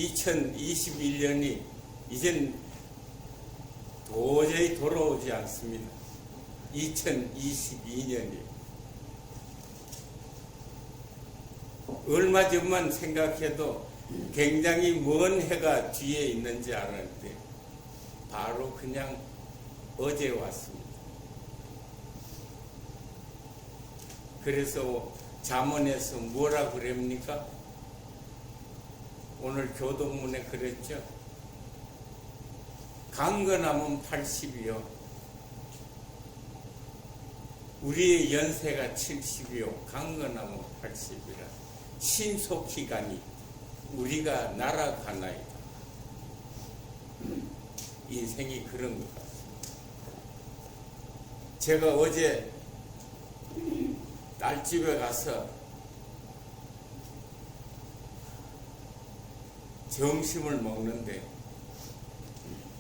2021년이 이젠 도저히 돌아오지 않습니다. 2022년이 얼마 전만 생각해도 굉장히 먼 해가 뒤에 있는지 알았는데 바로 그냥 어제 왔습니다. 그래서 잠언에서 뭐라 그럽니까? 오늘 교동문에 그랬죠. 강건하면 80이요. 우리의 연세가 70이요. 강건하면 80이라. 신속히가니 우리가 날아가나이다. 인생이 그런 것 같습니다. 제가 어제 딸집에 가서 점심을 먹는데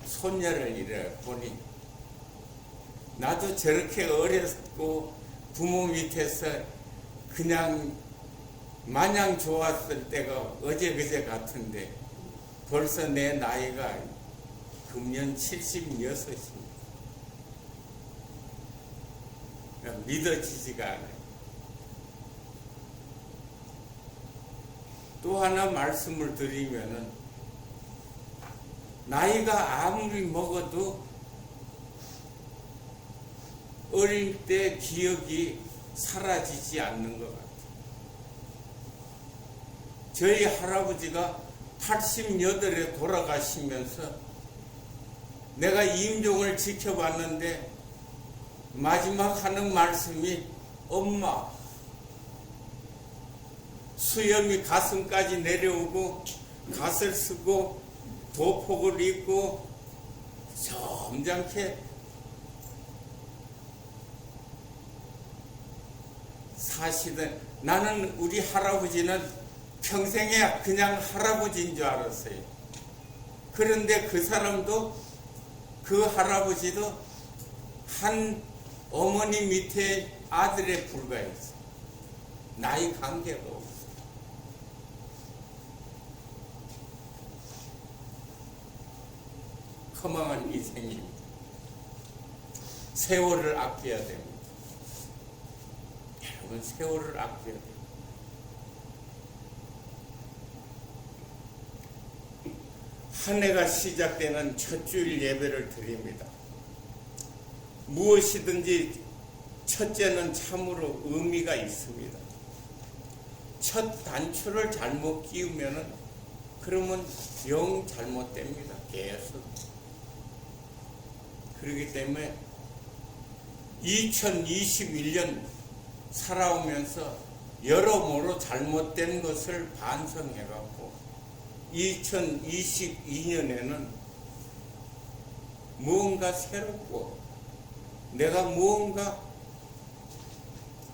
손녀를 이래 보니 나도 저렇게 어렸고 부모 밑에서 그냥 마냥 좋았을 때가 어제 그제 같은데 벌써 내 나이가 금년 76입니다. 믿어지지가 않아요. 또 하나 말씀을 드리면은 나이가 아무리 먹어도 어릴 때 기억이 사라지지 않는 것 같아요. 저희 할아버지가 88에 돌아가시면서 내가 임종을 지켜봤는데 마지막 하는 말씀이 엄마 수염이 가슴까지 내려오고 갓을 쓰고 도폭을 입고 점잖게 사시던 나는 우리 할아버지는 평생에 그냥 할아버지인 줄 알았어요. 그런데 그 사람도 그 할아버지도 한 어머니 밑에 아들에 불과했어요. 나이 관계가 없어요. 허망한 인생입니다. 세월을 아껴야 됩니다. 여러분, 세월을 아껴야 됩니다. 한 해가 시작되는 첫 주일 예배를 드립니다. 무엇이든지 첫째는 참으로 의미가 있습니다. 첫 단추를 잘못 끼우면은 그러면 영 잘못됩니다. 계속. 그렇기 때문에 2021년 살아오면서 여러모로 잘못된 것을 반성해갖고 2022년에는 무언가 새롭고 내가 무언가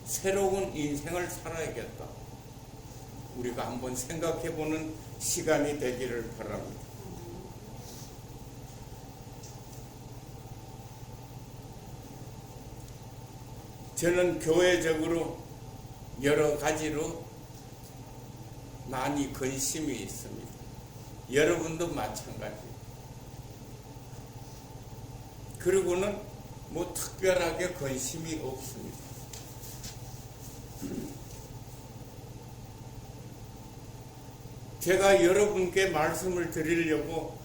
새로운 인생을 살아야겠다. 우리가 한번 생각해보는 시간이 되기를 바랍니다. 저는 교회적으로 여러 가지로 많이 관심이 있습니다. 여러분도 마찬가지예요. 그리고는 뭐 특별하게 관심이 없습니다. 제가 여러분께 말씀을 드리려고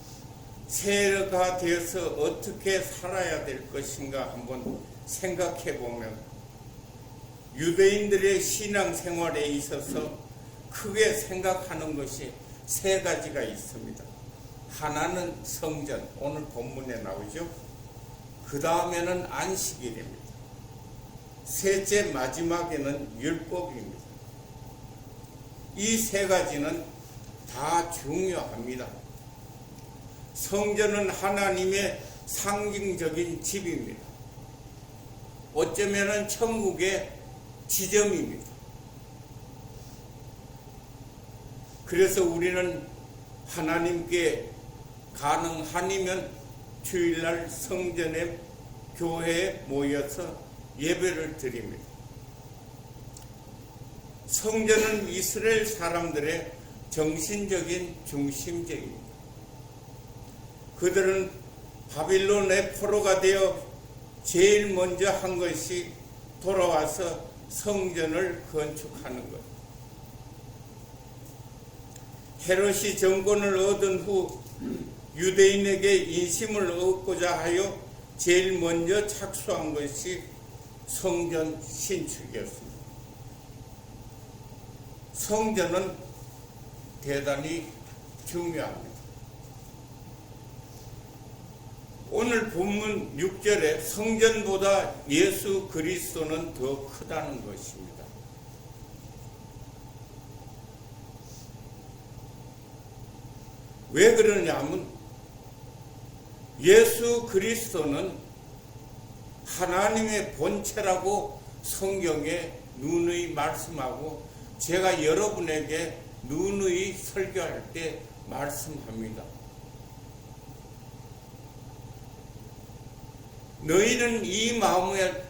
새해가 되어서 어떻게 살아야 될 것인가 한번 생각해 보면 유대인들의 신앙생활에 있어서 크게 생각하는 것이 세 가지가 있습니다. 하나는 성전, 오늘 본문에 나오죠. 그 다음에는 안식일입니다. 셋째 마지막에는 율법입니다. 이 세 가지는 다 중요합니다. 성전은 하나님의 상징적인 집입니다. 어쩌면은 천국의 지점입니다. 그래서 우리는 하나님께 가능하면 주일날 성전에 교회에 모여서 예배를 드립니다. 성전은 이스라엘 사람들의 정신적인 중심적입니다. 그들은 바빌론의 포로가 되어 제일 먼저 한 것이 돌아와서 성전을 건축하는 것. 헤롯이 정권을 얻은 후 유대인에게 인심을 얻고자 하여 제일 먼저 착수한 것이 성전 신축이었습니다. 성전은 대단히 중요합니다. 오늘 본문 6절에 성전보다 예수 그리스도는 더 크다는 것입니다. 왜 그러냐면 예수 그리스도는 하나님의 본체라고 성경에 누누이 말씀하고 제가 여러분에게 누누이 설교할 때 말씀합니다. 너희는 이 마음을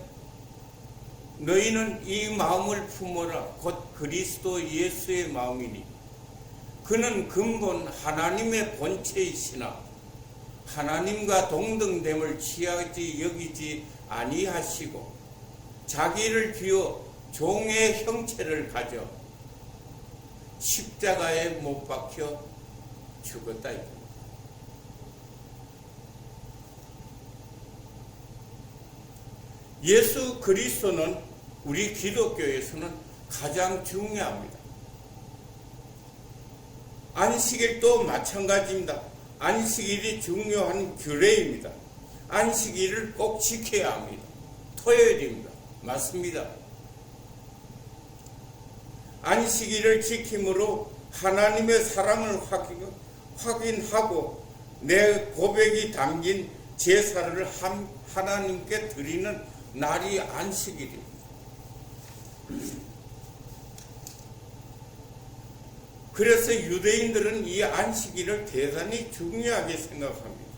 품어라. 곧 그리스도 예수의 마음이니 그는 근본 하나님의 본체이시나 하나님과 동등됨을 취하지 여기지 아니하시고 자기를 비워 종의 형체를 가져 십자가에 못 박혀 죽었다. 예수 그리스도는 우리 기독교에서는 가장 중요합니다. 안식일도 마찬가지입니다. 안식일이 중요한 규례입니다. 안식일을 꼭 지켜야 합니다. 토요일입니다. 맞습니다. 안식일을 지킴으로 하나님의 사랑을 확인하고 내 고백이 담긴 제사를 하나님께 드리는 날이 안식일입니다. 그래서 유대인들은 이 안식일을 대단히 중요하게 생각합니다.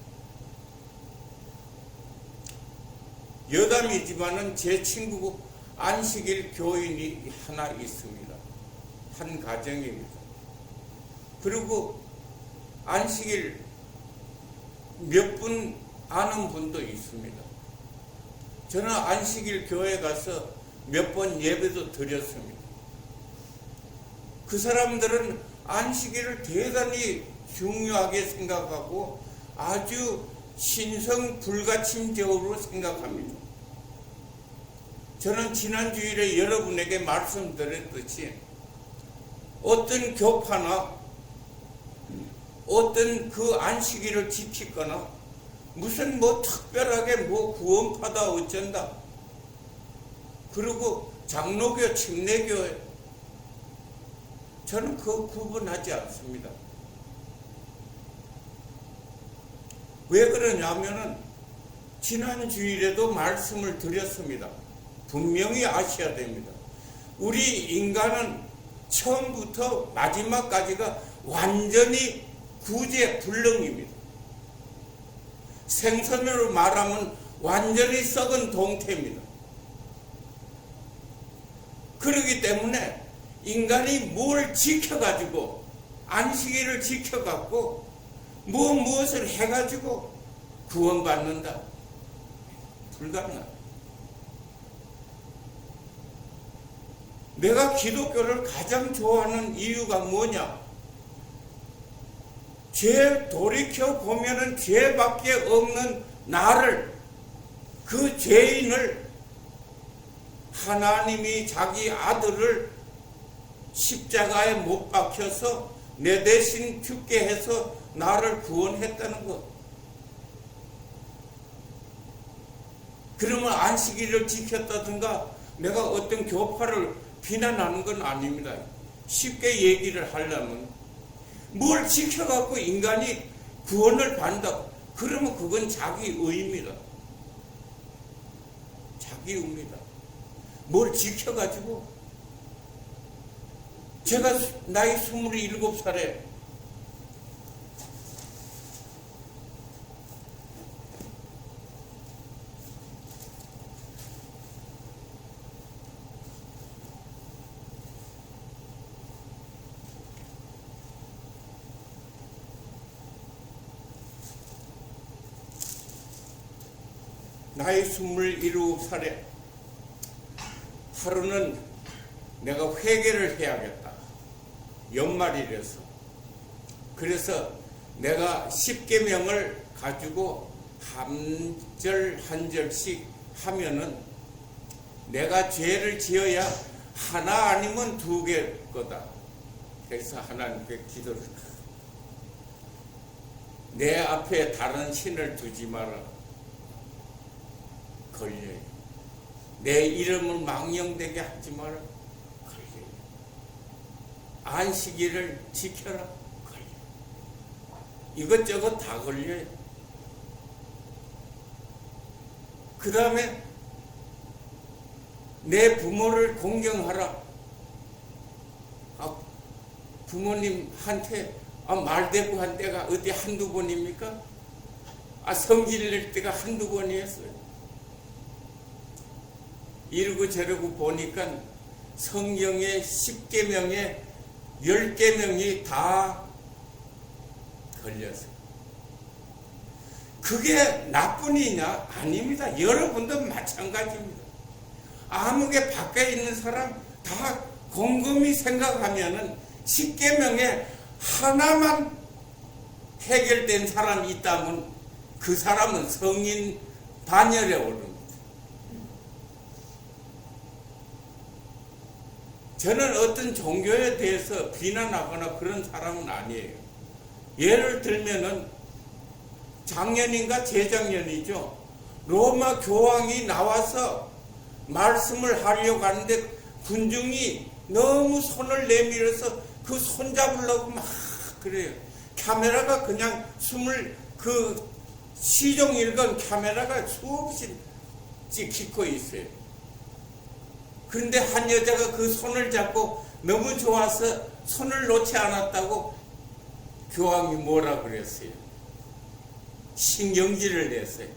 여담이지만은 제 친구 안식일 교인이 하나 있습니다. 한 가정입니다. 그리고 안식일 몇 분 아는 분도 있습니다. 저는 안식일 교회 가서 몇 번 예배도 드렸습니다. 그 사람들은 안식일을 대단히 중요하게 생각하고 아주 신성불가침적으로 생각합니다. 저는 지난 주일에 여러분에게 말씀드렸듯이 어떤 교파나 어떤 그 안식일을 지키거나 무슨 특별하게 구원받아 어쩐다. 그리고 장로교, 침례교회 저는 그 구분하지 않습니다. 왜 그러냐면은 지난 주일에도 말씀을 드렸습니다. 분명히 아셔야 됩니다. 우리 인간은 처음부터 마지막까지가 완전히 구제불능입니다. 생선으로 말하면 완전히 썩은 동태입니다. 그렇기 때문에 인간이 뭘 지켜가지고 안식일을 지켜갖고 무엇을 해가지고 구원받는다. 불가능하다. 내가 기독교를 가장 좋아하는 이유가 뭐냐? 죄 돌이켜 보면은 죄밖에 없는 나를, 그 죄인을 하나님이 자기 아들을 십자가에 못 박혀서 내 대신 죽게 해서 나를 구원했다는 것. 그러면 안식일을 지켰다든가 내가 어떤 교파를 비난하는 건 아닙니다. 쉽게 얘기를 하려면 뭘 지켜갖고 인간이 구원을 받는다. 그러면 그건 자기 의입니다. 자기 의입니다. 뭘 지켜가지고 제가 나이 27살에 나이 27살에 하루는 내가 회개를 해야겠다. 연말이라서. 그래서 내가 10계명을 가지고 한 절 한 절씩 하면은 내가 죄를 지어야 하나 아니면 2개 거다. 그래서 하나님께 기도를 내 앞에 다른 신을 두지 마라. 걸려요. 내 이름을 망령되게 하지 마라. 걸려요. 안식일을 지켜라. 걸려요. 이것저것 다 걸려요. 그 다음에 내 부모를 공경하라. 부모님한테 말대꾸 한 때가 어디 한두 번입니까? 성질 낼 때가 한두 번이었어요. 이러고 저러고 보니까 성경의 10계명에 10계명이 다 걸렸어요. 그게 나쁜 일이냐? 아닙니다. 여러분도 마찬가지입니다. 아무개 밖에 있는 사람 다 곰곰이 생각하면은 10계명에 하나만 해결된 사람이 있다면 그 사람은 성인 반열에 오릅니다. 저는 어떤 종교에 대해서 비난하거나 그런 사람은 아니에요. 예를 들면은 작년인가 재작년이죠. 로마 교황이 나와서 말씀을 하려고 하는데 군중이 너무 손을 내밀어서 그 손 잡으려고 막 그래요. 카메라가 그냥 시종일관 카메라가 수없이 찍히고 있어요. 그런데 한 여자가 그 손을 잡고 너무 좋아서 손을 놓지 않았다고 교황이 뭐라 그랬어요? 신경질을 냈어요.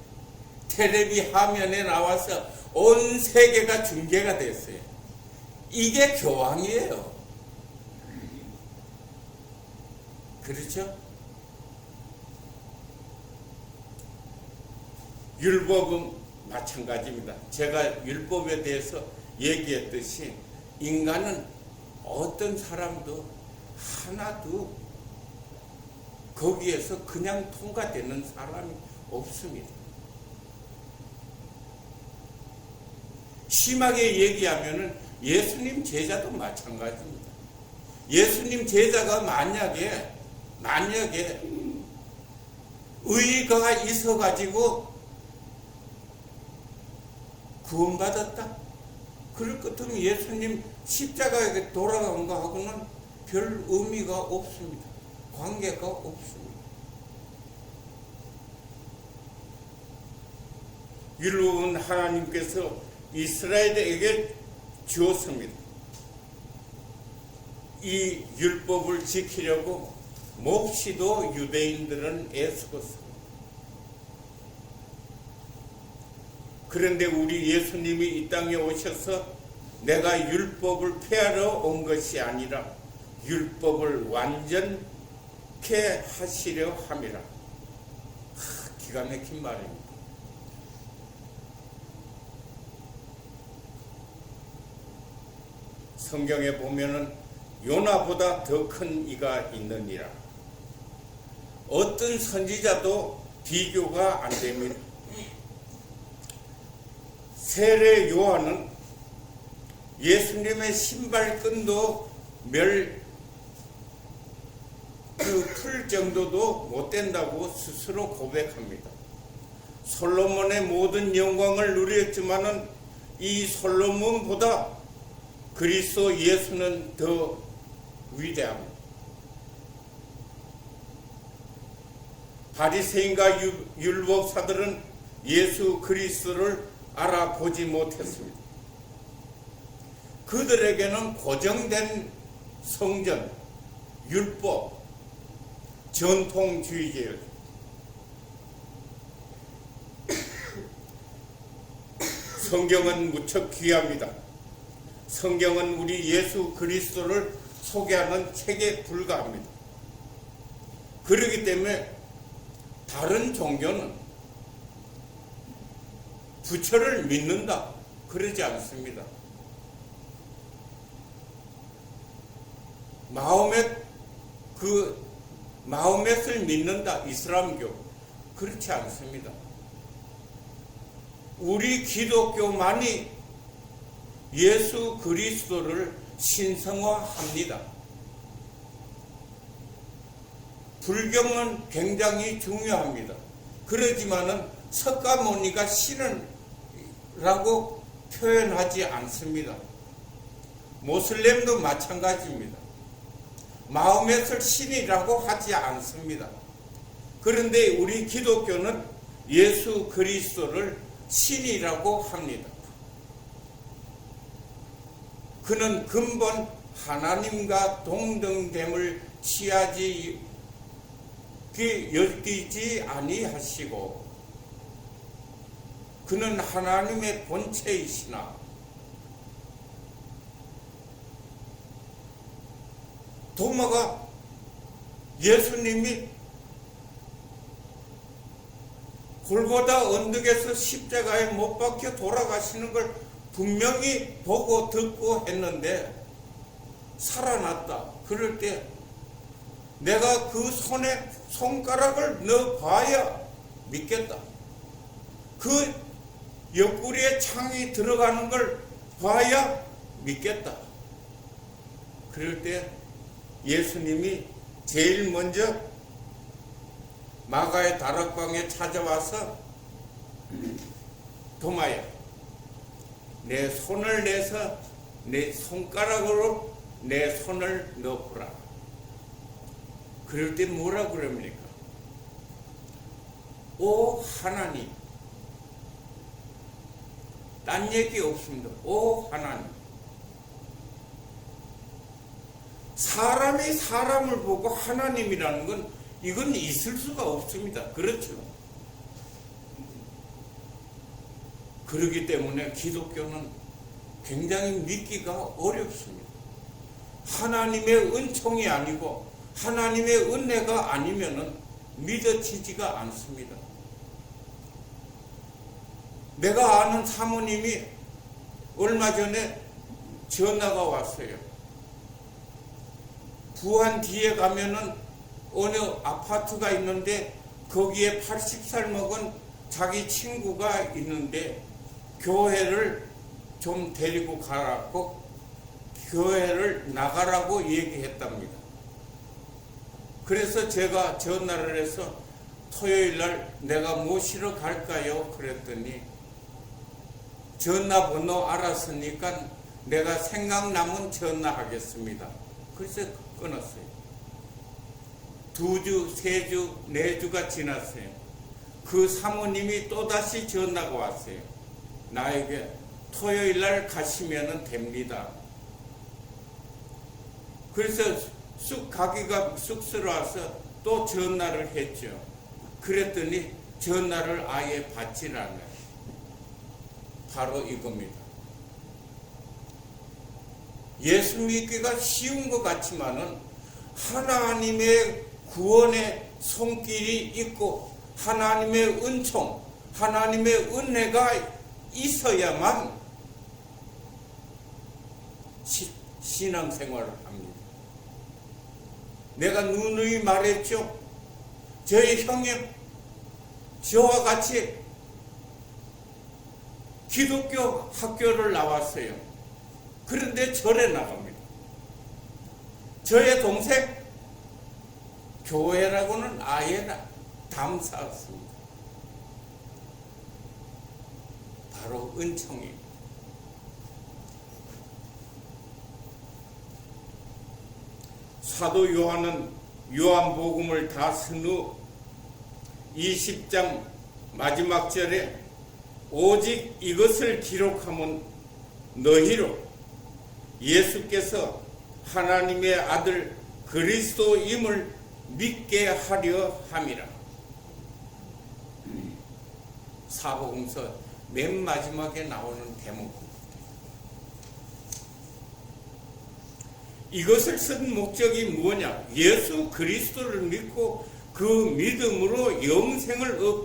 텔레비 화면에 나와서 온 세계가 중계가 됐어요. 이게 교황이에요. 그렇죠? 율법은 마찬가지입니다. 제가 율법에 대해서 얘기했듯이 인간은 어떤 사람도 하나도 거기에서 그냥 통과되는 사람이 없습니다. 심하게 얘기하면은 예수님 제자도 마찬가지입니다. 예수님 제자가 만약에 의의가 있어가지고 구원받았다. 그럴 것 같으면 예수님 십자가에 돌아간 거하고는 별 의미가 없습니다. 관계가 없습니다. 율법은 하나님께서 이스라엘에게 주었습니다. 이 율법을 지키려고 몹시도 유대인들은 애쓰었습니다. 그런데 우리 예수님이 이 땅에 오셔서 내가 율법을 폐하러 온 것이 아니라 율법을 완전케 하시려 함이라. 기가 막힌 말입니다. 성경에 보면은 요나보다 더 큰 이가 있느니라. 어떤 선지자도 비교가 안 됩니다. 세례 요한은 예수님의 신발끈도 풀 정도도 못 된다고 스스로 고백합니다. 솔로몬의 모든 영광을 누렸지만은 이 솔로몬보다 그리스도 예수는 더 위대합니다. 바리새인과 율법사들은 예수 그리스도를 알아보지 못했습니다. 그들에게는 고정된 성전, 율법, 전통주의제였습니다. 성경은 무척 귀합니다. 성경은 우리 예수 그리스도를 소개하는 책에 불과합니다. 그렇기 때문에 다른 종교는 부처를 믿는다. 그러지 않습니다. 마호멧을 믿는다. 이슬람교. 그렇지 않습니다. 우리 기독교만이 예수 그리스도를 신성화합니다. 불경은 굉장히 중요합니다. 그러지만은 석가모니가 신은라고 표현하지 않습니다. 모슬렘도 마찬가지입니다. 마호멧을 신이라고 하지 않습니다. 그런데 우리 기독교는 예수 그리스도를 신이라고 합니다. 그는 근본 하나님과 동등됨을 여기지 아니하시고 그는 하나님의 본체이시나 도마가 예수님이 골고다 언덕에서 십자가에 못 박혀 돌아가시는 걸 분명히 보고 듣고 했는데 살아났다. 그럴 때 내가 그 손에 손가락을 넣어봐야 믿겠다. 그 옆구리에 창이 들어가는 걸 봐야 믿겠다. 그럴 때 예수님이 제일 먼저 마가의 다락방에 찾아와서 도마야, 내 손을 내서 내 손가락으로 내 손을 넣어보라. 그럴 때 뭐라 그럽니까? 오 하나님. 딴 얘기 없습니다. 오 하나님. 사람이 사람을 보고 하나님이라는 건 이건 있을 수가 없습니다. 그렇죠? 그렇기 때문에 기독교는 굉장히 믿기가 어렵습니다. 하나님의 은총이 아니고 하나님의 은혜가 아니면은 믿어지지가 않습니다. 내가 아는 사모님이 얼마 전에 전화가 왔어요. 부안 뒤에 가면은 어느 아파트가 있는데 거기에 80살 먹은 자기 친구가 있는데 교회를 좀 데리고 가라고 교회를 나가라고 얘기했답니다. 그래서 제가 전화를 해서 토요일 날 내가 모시러 갈까요? 그랬더니 전화번호 알았으니까 내가 생각나면 전화하겠습니다. 그래서 끊었어요. 2주, 3주, 4주가 지났어요. 그 사모님이 또다시 전화가 왔어요. 나에게 토요일 날 가시면 됩니다. 그래서 가기가 쑥스러워서 또 전화를 했죠. 그랬더니 전화를 아예 받질 않아요. 바로 이겁니다. 예수 믿기가 쉬운 것 같지만은 하나님의 구원의 손길이 있고 하나님의 은총, 하나님의 은혜가 있어야만 신앙생활을 합니다. 내가 누누이 말했죠. 저희 형님, 저와 같이 기독교 학교를 나왔어요. 그런데 절에 나갑니다. 저의 동생 교회라고는 아예 담사했습니다. 바로 은총입니다. 사도 요한은 요한복음을 다 쓴 후 20장 마지막 절에 오직 이것을 기록하면 너희로 예수께서 하나님의 아들 그리스도임을 믿게 하려 함이라. 사복음서 맨 마지막에 나오는 대목입니다. 이것을 쓴 목적이 뭐냐? 예수 그리스도를 믿고 그 믿음으로 영생을 얻고